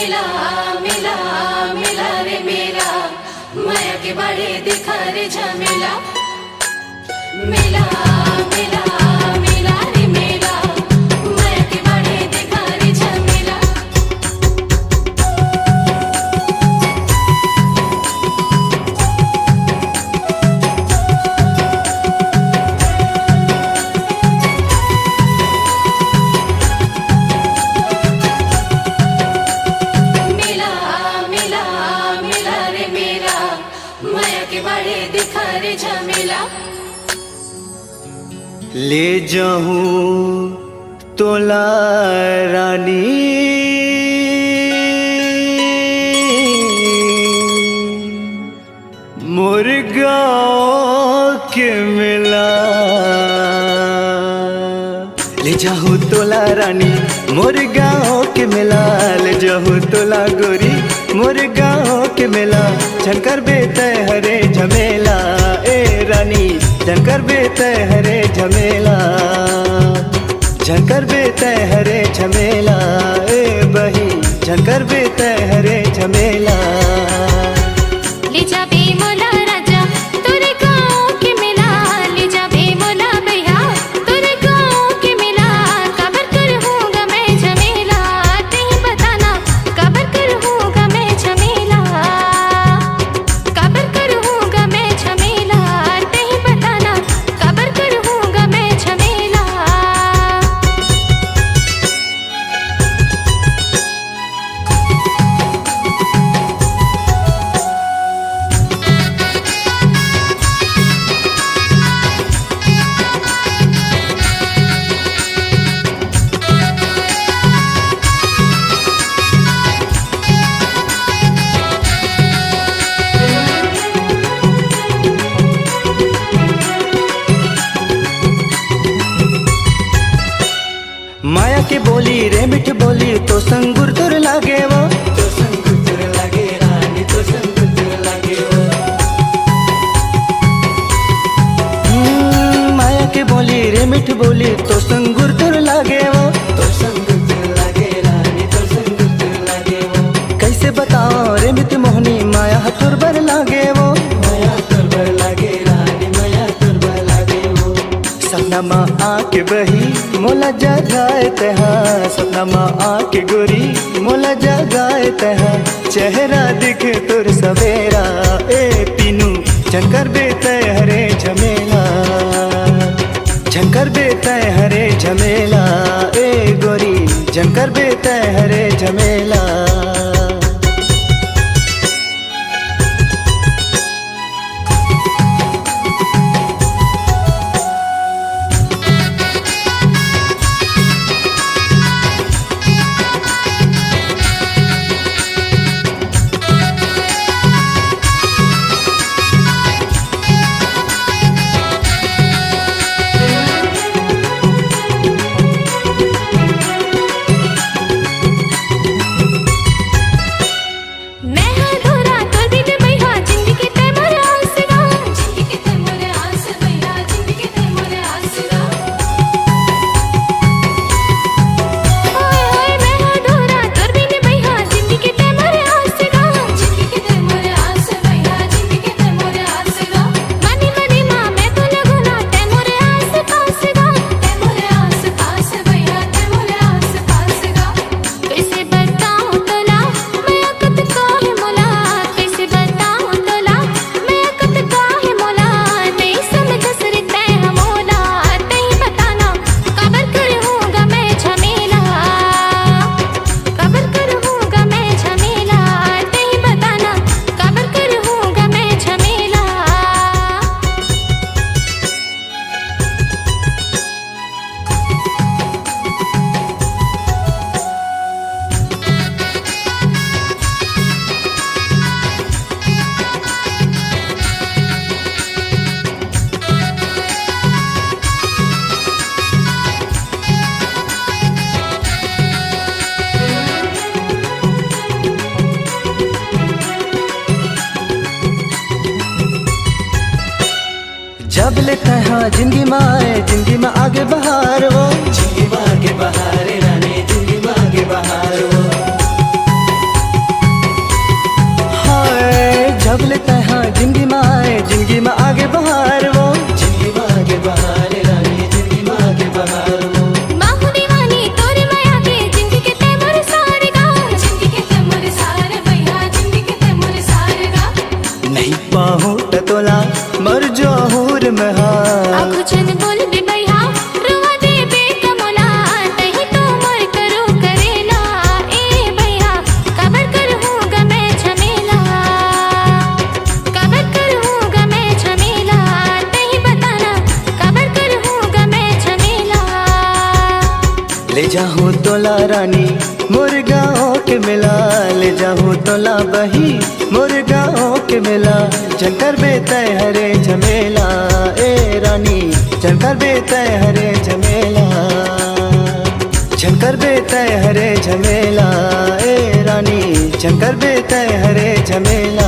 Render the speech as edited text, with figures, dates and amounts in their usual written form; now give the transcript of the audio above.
मिला मिला मिला रे मेरा माया के बड़े दिखा रे झमेला। मिला मिला मिला रे मेरा माया के बड़े दिखा रे झमेला। झमेला ले जाऊं तोला रानी मोर गाँव के मेला। ले जाऊं तोला रानी मोर गाँव के मेला। ले जाऊं तोला गोरी मोर गाँव के मेला। झनकर बेतय हरे झमेला ए रानी झनकर बेतय हरे झमेला। झनकर बेतय हरे झमेला ए बही झनकर बेतय हरे झमेला। ले जा बे मोला राजा तोरे गाँव के मेला। ले जा बे मोला भैया तोरे गाँव के मेला। कबर करूँगा मैं झमेला नहीं बताना। कबर करूँगा मैं झमेला। कबर करूँगा मैं झमेला नहीं बताना। कबर करूँगा मैं झमेला। माया के बोली रे मिठ बोली तो संगुर तुर लागे वो। तो संगुर तुर लागे रानी तो संगुर तुर लागे वो। माया के बोली रे मिठ बोली तो संगुर तुर लागे वो। तो संगुर तुर लागे रानी तो संगुर तुर लागे वो। कैसे बताओ रे मिठ मोहनी माया तुर बर लागे वो। माया तुर बर लागे रानी माया तुर बर लागे वो। सपना माँ आके बही मोला जगाए तहाँ। सपना माँ आके गोरी मोला जगाए तहाँ। चेहरा दिखे तुर सवेरा ए पीनू झनकर बेतय हरे झमेला। झनकर बेतय हरे झमेला ए गोरी झनकर बेतय हरे झमेला। जब लेता है जिंदगी में आए जिंदगी में आगे बहार वो। जिंदगी में आगे बहार रानी जिंदगी में आगे बहार वो। बोलता है जिंदगी में आए, जिंदगी में आगे बहार वो, जिंदगी में आगे बहार रानी, जिंदगी में आगे बहार वो। बाहु दीवानी तोरे माया के जिंदगी के तेमर सारे गा, जिंदगी के तेमर सारे भैया, जिंदगी के तेमर सारे गा। नहीं पाहू टतोला मर जो हूर में हार। आँखों चन बोल बे भैया रुआ दे बे कमला, तही तो मर करो करेला ए भैया, कबर करूँगा मैं झमेला, कबर करूँगा मैं झमेला, तही बताना कबर करूँगा मैं झमेला। ले जाऊँ तोला रानी मुर्गाओं के मिला, ले जाऊँ तोला बही मुर्गाओं के मिला। चंकर बेतय हरे झमेला ए रानी, चंकर बेतय हरे झमेला, चंकर बेतय हरे झमेला ए रानी, चंकर बेतय हरे झमेला।